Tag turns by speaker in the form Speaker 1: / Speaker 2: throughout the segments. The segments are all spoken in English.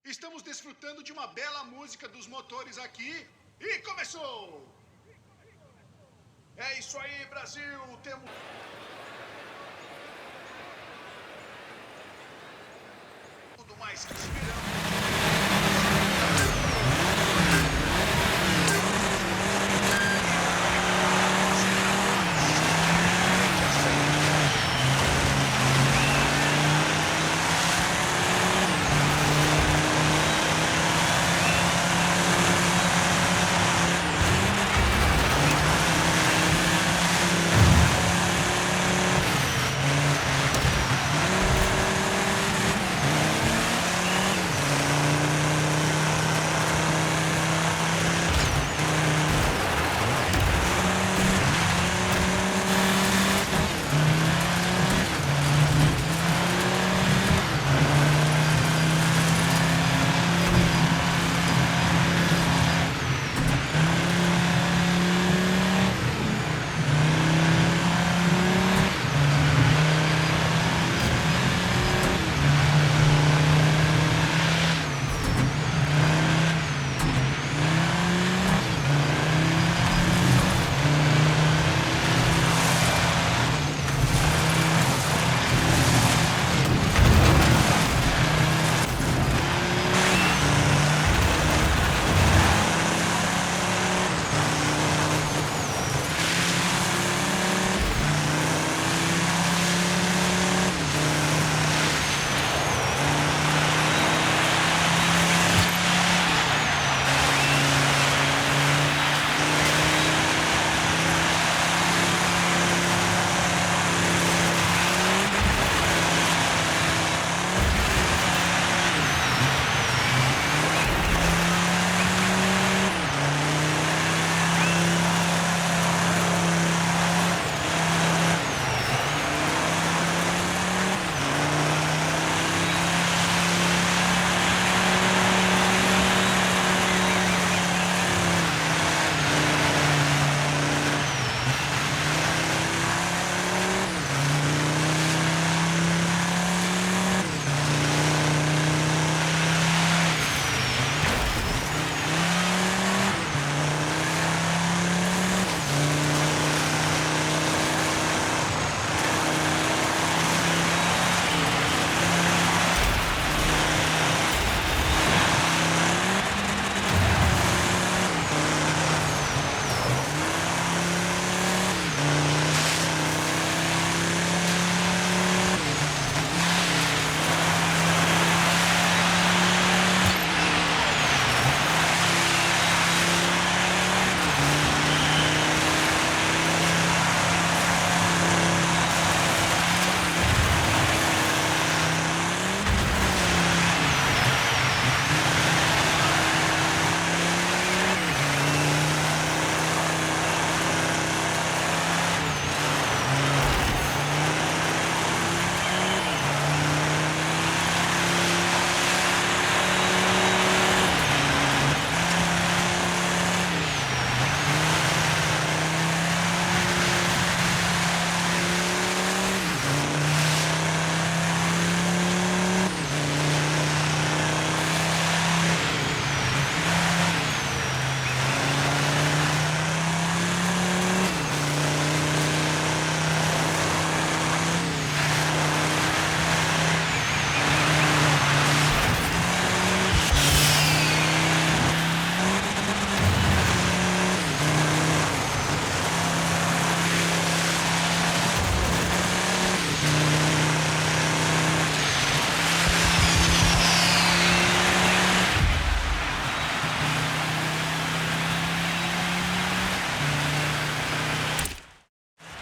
Speaker 1: Estamos desfrutando de uma bela música dos motores aqui e começou! É isso aí, Brasil! Temos tudo mais que esperamos.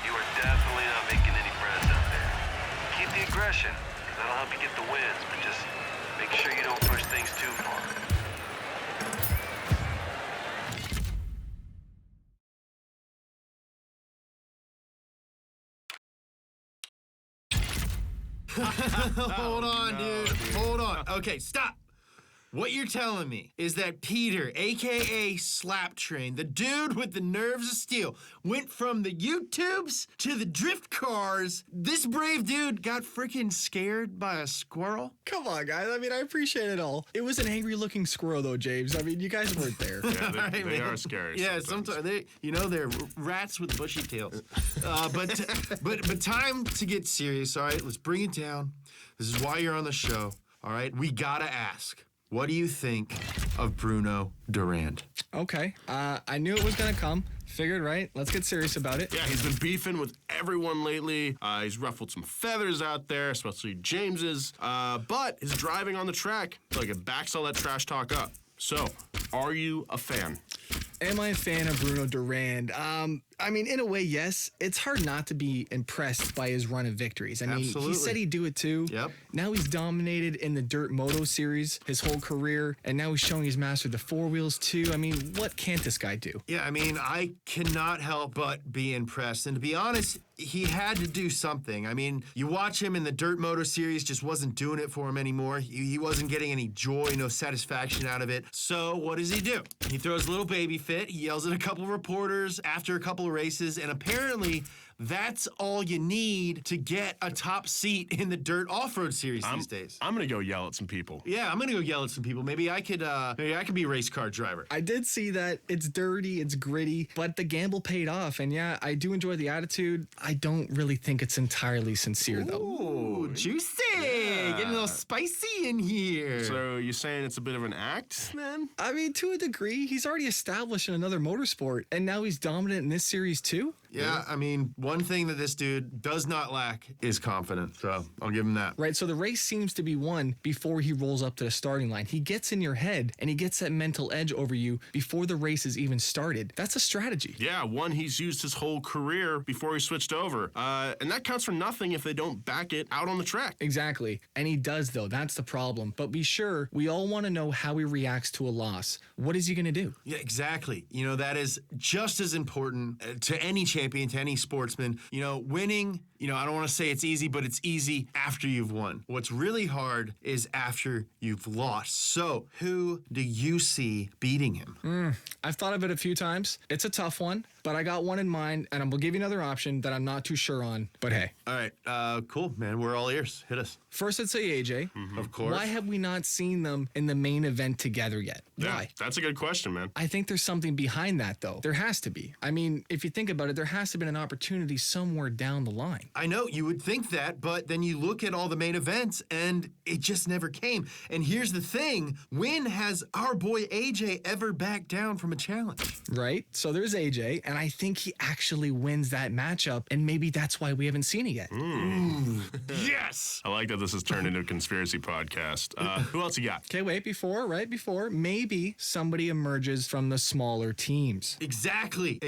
Speaker 2: You are definitely not making any friends out there. Keep the aggression, 'cause that'll help you get the wins, but just make sure you don't push things too far.
Speaker 3: Hold on, dude. Hold on. Okay, stop. What you're telling me is that Peter, a.k.a. Slap Train, the dude with the nerves of steel, went from the YouTubes to the drift cars. This brave dude got freaking scared by a squirrel?
Speaker 4: Come on, guys. I mean, I appreciate it all. It was an angry-looking squirrel, though, James. I mean, you guys weren't there.
Speaker 5: Yeah, they
Speaker 3: man.
Speaker 5: are scary.
Speaker 3: Yeah,
Speaker 5: sometimes.
Speaker 3: they're rats with bushy tails. But time to get serious, all right? Let's bring it down. This is why you're on the show, all right? We gotta ask, what do you think of Bruno Durand?
Speaker 4: Okay. I knew it was going to come. Figured, right? Let's get serious about it.
Speaker 5: Yeah, he's been beefing with everyone lately. He's ruffled some feathers out there, especially James's. But his driving on the track, like, it backs all that trash talk up. So, are you a fan?
Speaker 4: Am I a fan of Bruno Durand? I mean, in a way, yes. It's hard not to be impressed by his run of victories. I mean,
Speaker 3: Absolutely.
Speaker 4: he said he'd do it too.
Speaker 3: Yep.
Speaker 4: Now he's dominated in the Dirt Moto series his whole career, and now he's showing he's mastered the four wheels too. I mean, what can't this guy do?
Speaker 3: Yeah, I mean, I cannot help but be impressed. And to be honest, he had to do something. I mean, you watch him in the Dirt Moto series, just wasn't doing it for him anymore. He wasn't getting any joy, no satisfaction out of it. So what does he do? He throws a little baby fit. He yells at a couple of reporters after a couple of races, and apparently that's all you need to get a top seat in the Dirt Off-Road series these days.
Speaker 5: I'm gonna go yell at some people.
Speaker 3: Yeah, I'm gonna go yell at some people. Maybe I could be a race car driver.
Speaker 4: I did see that. It's dirty, it's gritty, but the gamble paid off. And yeah, I do enjoy the attitude. I don't really think it's entirely sincere, though.
Speaker 3: Ooh, juicy! Getting a little spicy in here.
Speaker 5: So you're saying it's a bit of an act, then?
Speaker 4: I mean, to a degree, he's already established in another motorsport, and now he's dominant in this series, too.
Speaker 3: Yeah, I mean, one thing that this dude does not lack is confidence, so I'll give him that.
Speaker 4: Right, so the race seems to be won before he rolls up to the starting line. He gets in your head, and he gets that mental edge over you before the race is even started. That's a strategy.
Speaker 5: Yeah, one he's used his whole career before he switched over. And that counts for nothing if they don't back it out on the track.
Speaker 4: Exactly, and he does, though. That's the problem. But be sure, we all want to know how he reacts to a loss. What is he going to do?
Speaker 3: Yeah, exactly. You know, that is just as important to any champion, to any sportsman. You know, winning, I don't want to say it's easy, but it's easy after you've won. What's really hard is after you've lost. So, who do you see beating him?
Speaker 4: I've thought of it a few times. It's a tough one, but I got one in mind, and I'm going to give you another option that I'm not too sure on. But hey.
Speaker 3: All right, cool, man. We're all ears. Hit us.
Speaker 4: First, I'd say AJ.
Speaker 3: Of course.
Speaker 4: Why have we not seen them in the main event together yet?
Speaker 5: Yeah,
Speaker 4: Why?
Speaker 5: that's a good question, man.
Speaker 4: I think there's something behind that, though. There has to be. I mean, if you think about it, there has to have been an opportunity somewhere down the line.
Speaker 3: I know, you would think that, but then you look at all the main events, and it just never came. And here's the thing. When has our boy AJ ever backed down from a challenge?
Speaker 4: Right? So there's AJ, and I think he actually wins that matchup, and maybe that's why we haven't seen it yet.
Speaker 3: Yes!
Speaker 5: I like that this has turned into a conspiracy podcast. Who else you got?
Speaker 4: Okay, right before, maybe somebody emerges from the smaller teams.
Speaker 3: Exactly.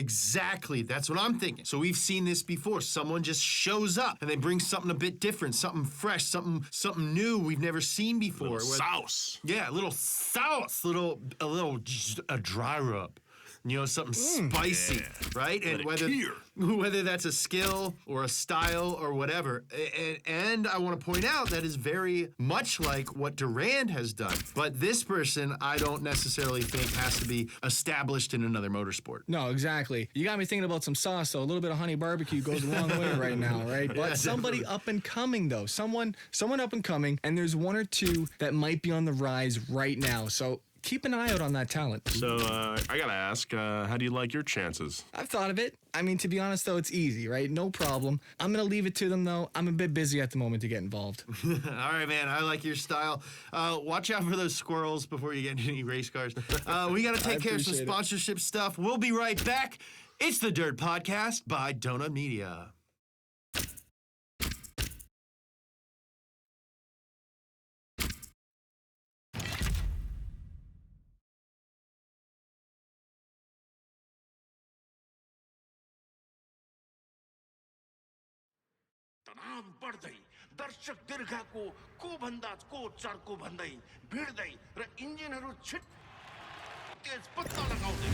Speaker 3: That's what I'm thinking. So we've seen this before. Someone just shows up and they bring something a bit different, something fresh, something new we've never seen before.
Speaker 5: Sauce.
Speaker 3: Yeah, a little sauce, a dry rub. Something spicy, right? And whether that's a skill or a style or whatever. And I want to point out that is very much like what Durand has done. But this person, I don't necessarily think has to be established in another motorsport.
Speaker 4: No, exactly. You got me thinking about some sauce, though. A little bit of honey barbecue goes a long way right now, right? But somebody up and coming, though. Someone up and coming, and there's one or two that might be on the rise right now. So keep an eye out on that talent.
Speaker 5: So, I gotta ask, how do you like your chances?
Speaker 4: I've thought of it. I mean, to be honest, though, it's easy, right? No problem. I'm going to leave it to them, though. I'm a bit busy at the moment to get involved.
Speaker 3: All right, man. I like your style. Watch out for those squirrels before you get into any race cars. We got to take care of some sponsorship stuff. We'll be right back. It's the Dirt Podcast by Donut Media.
Speaker 6: तनाव बढ्दै दर्शक दीर्घाको को भन्दा को चर्को भन्दै भिड्दै र इन्जिनहरू छिट तेज पत्ता लगाउँदै